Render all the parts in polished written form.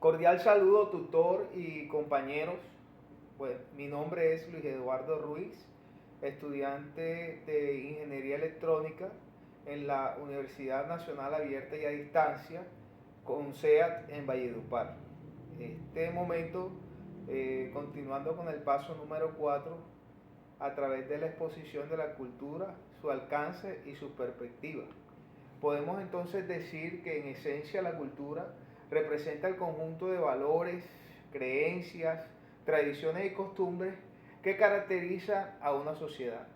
Cordial saludo, tutor y compañeros. Pues, mi nombre es Luis Eduardo Ruiz, estudiante de Ingeniería Electrónica en la Universidad Nacional Abierta y a Distancia, con SEAT en Valledupar. Este momento, continuando con el paso número 4, a través de la exposición de la cultura, su alcance y su perspectiva. Podemos entonces decir que en esencia la cultura representa el conjunto de valores, creencias, tradiciones y costumbres que caracterizan a una sociedad.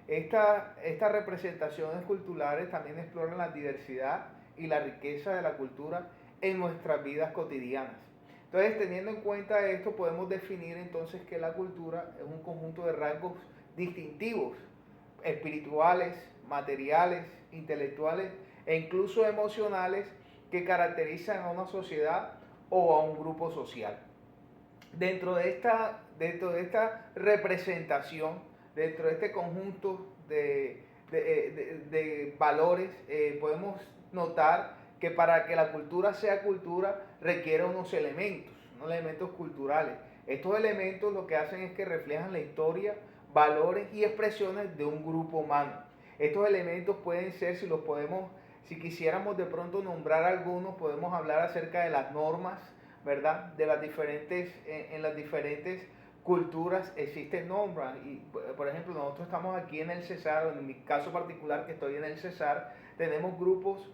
Estas representaciones culturales también exploran la diversidad y la riqueza de la cultura en nuestras vidas cotidianas. Entonces, teniendo en cuenta esto, podemos definir entonces que la cultura es un conjunto de rasgos distintivos, espirituales, materiales, intelectuales e incluso emocionales que caracterizan a una sociedad o a un grupo social. Dentro de esta representación, dentro de este conjunto de valores, podemos notar que para que la cultura sea cultura requiere unos elementos culturales. Estos elementos lo que hacen es que reflejan la historia, valores y expresiones de un grupo humano. Estos elementos pueden ser, si quisiéramos de pronto nombrar algunos, podemos hablar acerca de las normas, ¿verdad? En las diferentes culturas existen normas y, por ejemplo, nosotros estamos aquí en el Cesar, en mi caso particular que estoy en el Cesar, tenemos grupos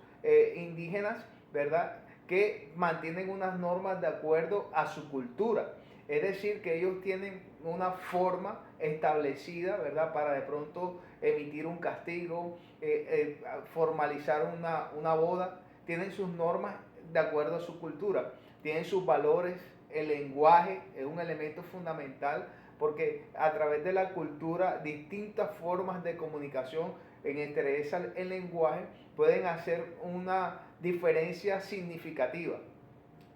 indígenas, ¿verdad? Que mantienen unas normas de acuerdo a su cultura. Es decir, que ellos tienen una forma establecida, ¿verdad? Para de pronto emitir un castigo, formalizar una boda. Tienen sus normas de acuerdo a su cultura. Tienen sus valores. El lenguaje es un elemento fundamental porque a través de la cultura distintas formas de comunicación entre el lenguaje pueden hacer una diferencia significativa.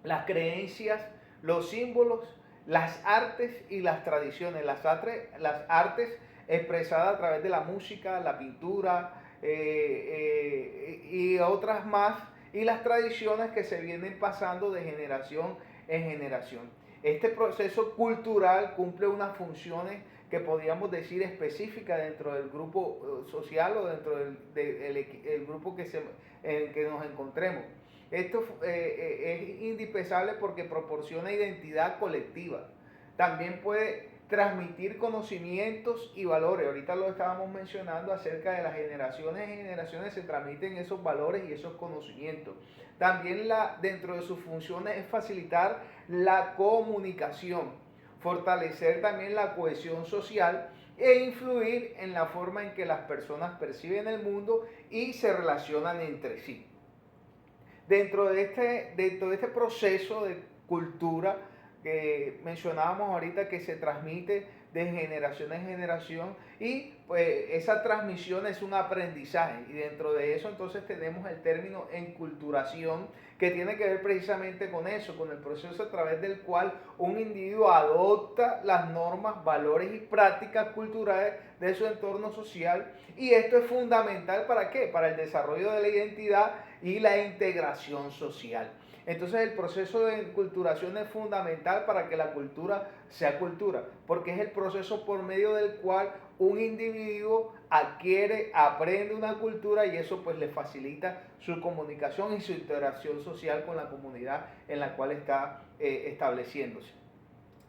Las creencias, los símbolos, las artes y las tradiciones. Las artes expresadas a través de la música, la pintura y otras más, y las tradiciones que se vienen pasando de generación en generación. Este proceso cultural cumple unas funciones que podríamos decir específicas dentro del grupo social o dentro del grupo en el que nos encontremos. Esto es indispensable porque proporciona identidad colectiva. También puede transmitir conocimientos y valores. Ahorita lo estábamos mencionando acerca de las generaciones en generaciones se transmiten esos valores y esos conocimientos. También dentro de sus funciones es facilitar la comunicación, fortalecer también la cohesión social e influir en la forma en que las personas perciben el mundo y se relacionan entre sí. Dentro de este proceso de cultura que mencionábamos ahorita, que se transmite de generación en generación, y pues esa transmisión es un aprendizaje, y dentro de eso entonces tenemos el término enculturación, que tiene que ver precisamente con eso, con el proceso a través del cual un individuo adopta las normas, valores y prácticas culturales de su entorno social, y esto es fundamental ¿para qué? Para el desarrollo de la identidad y la integración social. Entonces el proceso de enculturación es fundamental para que la cultura sea cultura, porque es el proceso por medio del cual un individuo aprende una cultura, y eso pues le facilita su comunicación y su interacción social con la comunidad en la cual está estableciéndose.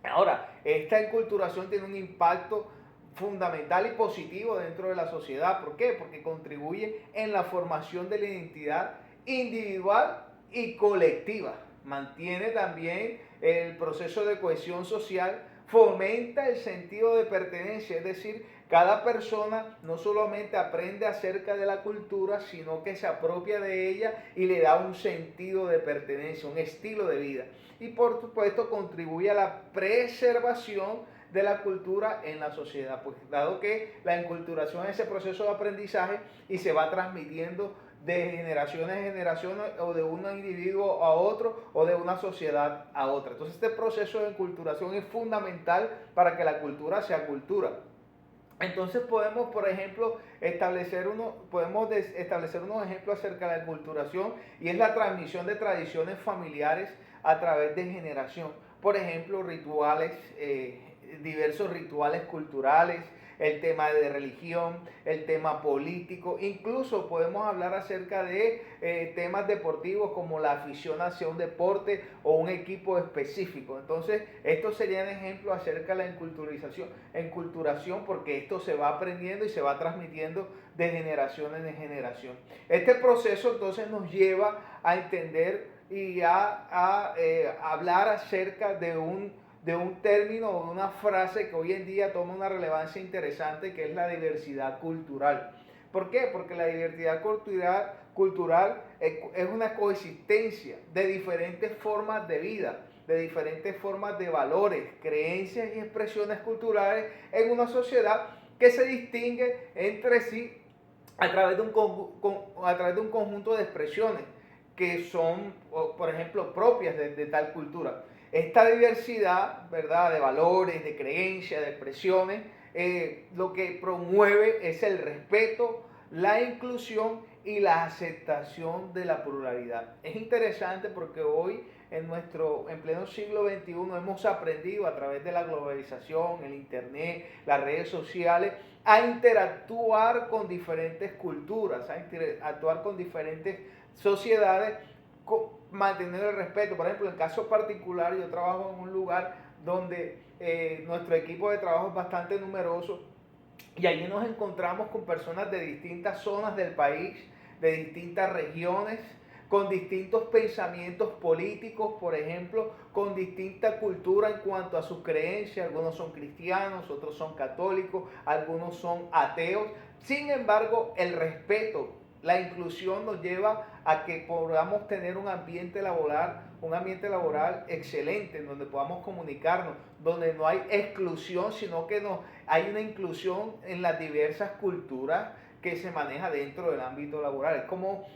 Ahora, esta enculturación tiene un impacto fundamental y positivo dentro de la sociedad. ¿Por qué? Porque contribuye en la formación de la identidad individual y colectiva. Mantiene también el proceso de cohesión social, fomenta el sentido de pertenencia, es decir, cada persona no solamente aprende acerca de la cultura, sino que se apropia de ella y le da un sentido de pertenencia, un estilo de vida. Y por supuesto contribuye a la preservación de la cultura en la sociedad, pues dado que la enculturación es ese proceso de aprendizaje y se va transmitiendo de generaciones en generaciones, o de un individuo a otro, o de una sociedad a otra. Entonces este proceso de enculturación es fundamental para que la cultura sea cultura. Entonces podemos, por ejemplo, establecer unos ejemplos acerca de la enculturación, y es la transmisión de tradiciones familiares a través de generación. Por ejemplo, rituales, diversos rituales culturales, el tema de religión, el tema político, incluso podemos hablar acerca de temas deportivos como la afición hacia un deporte o un equipo específico. Entonces, estos serían ejemplos acerca de la enculturación, porque esto se va aprendiendo y se va transmitiendo de generación en generación. Este proceso entonces nos lleva a entender y a hablar acerca de un término o de una frase que hoy en día toma una relevancia interesante, que es la diversidad cultural. ¿Por qué? Porque la diversidad cultural es una coexistencia de diferentes formas de vida, de diferentes formas de valores, creencias y expresiones culturales en una sociedad que se distingue entre sí a través de un conjunto de expresiones que son, por ejemplo, propias de tal cultura. Esta diversidad, ¿verdad?, de valores, de creencias, de expresiones, lo que promueve es el respeto, la inclusión y la aceptación de la pluralidad. Es interesante porque hoy, en pleno siglo XXI, hemos aprendido a través de la globalización, el internet, las redes sociales, a interactuar con diferentes culturas, a interactuar con diferentes sociedades, mantener el respeto. Por ejemplo, en el caso particular, yo trabajo en un lugar donde nuestro equipo de trabajo es bastante numeroso, y allí nos encontramos con personas de distintas zonas del país, de distintas regiones, con distintos pensamientos políticos, por ejemplo, con distinta cultura en cuanto a sus creencias. Algunos son cristianos, otros son católicos, algunos son ateos. Sin embargo, el respeto, la inclusión nos lleva a que podamos tener un ambiente laboral excelente, en donde podamos comunicarnos, donde no hay exclusión, sino que hay una inclusión en las diversas culturas que se maneja dentro del ámbito laboral. Es como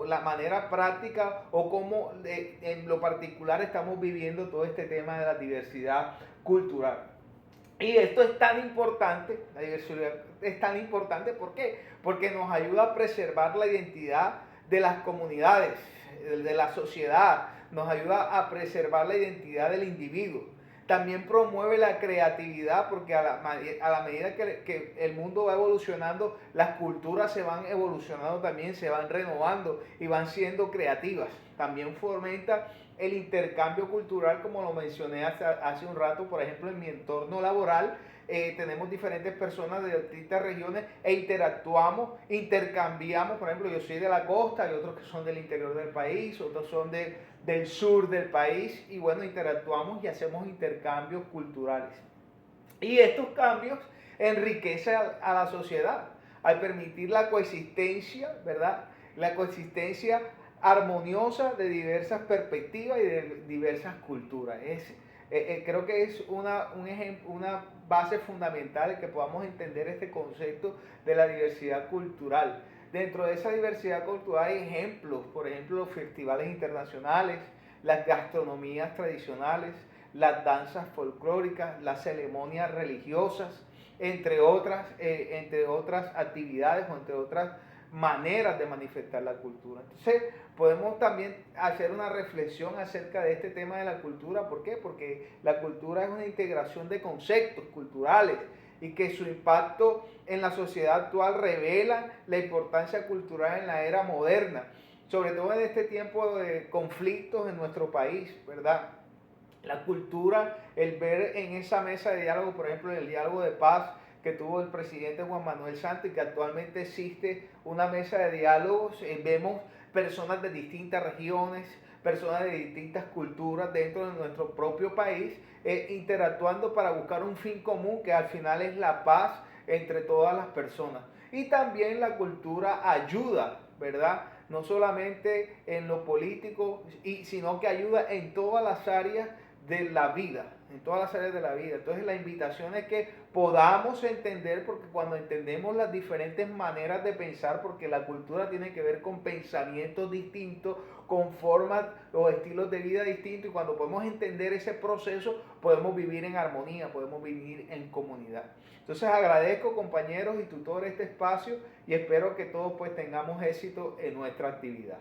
la manera práctica, o como en lo particular estamos viviendo todo este tema de la diversidad cultural. Y esto es tan importante, la diversidad es tan importante, ¿por qué? Porque nos ayuda a preservar la identidad de las comunidades, de la sociedad, nos ayuda a preservar la identidad del individuo. También promueve la creatividad, porque a la medida que el mundo va evolucionando, las culturas se van evolucionando también, se van renovando y van siendo creativas. También fomenta el intercambio cultural, como lo mencioné hace un rato. Por ejemplo, en mi entorno laboral, tenemos diferentes personas de distintas regiones e intercambiamos. Por ejemplo, yo soy de la costa, hay otros que son del interior del país, otros son del sur del país, y bueno, interactuamos y hacemos intercambios culturales. Y estos cambios enriquecen a la sociedad al permitir la coexistencia, ¿verdad? La coexistencia armoniosa de diversas perspectivas y de diversas culturas. Creo que es una base fundamental que podamos entender este concepto de la diversidad cultural. Dentro de esa diversidad cultural hay ejemplos, por ejemplo, los festivales internacionales, las gastronomías tradicionales, las danzas folclóricas, las ceremonias religiosas, entre otras actividades o entre otras maneras de manifestar la cultura. Entonces, podemos también hacer una reflexión acerca de este tema de la cultura. ¿Por qué? Porque la cultura es una integración de conceptos culturales, y que su impacto en la sociedad actual revela la importancia cultural en la era moderna, sobre todo en este tiempo de conflictos en nuestro país, ¿verdad? La cultura, el ver en esa mesa de diálogo, por ejemplo, en el diálogo de paz que tuvo el presidente Juan Manuel Santos, y que actualmente existe una mesa de diálogos, vemos personas de distintas regiones, personas de distintas culturas dentro de nuestro propio país, interactuando para buscar un fin común, que al final es la paz entre todas las personas. Y también la cultura ayuda, ¿verdad? No solamente en lo político, sino que ayuda en todas las áreas de la vida, en todas las áreas de la vida. Entonces la invitación es que podamos entender, porque cuando entendemos las diferentes maneras de pensar, porque la cultura tiene que ver con pensamientos distintos, con formas o estilos de vida distintos, y cuando podemos entender ese proceso, podemos vivir en armonía, podemos vivir en comunidad. Entonces agradezco, compañeros y tutores, este espacio, y espero que todos pues tengamos éxito en nuestra actividad.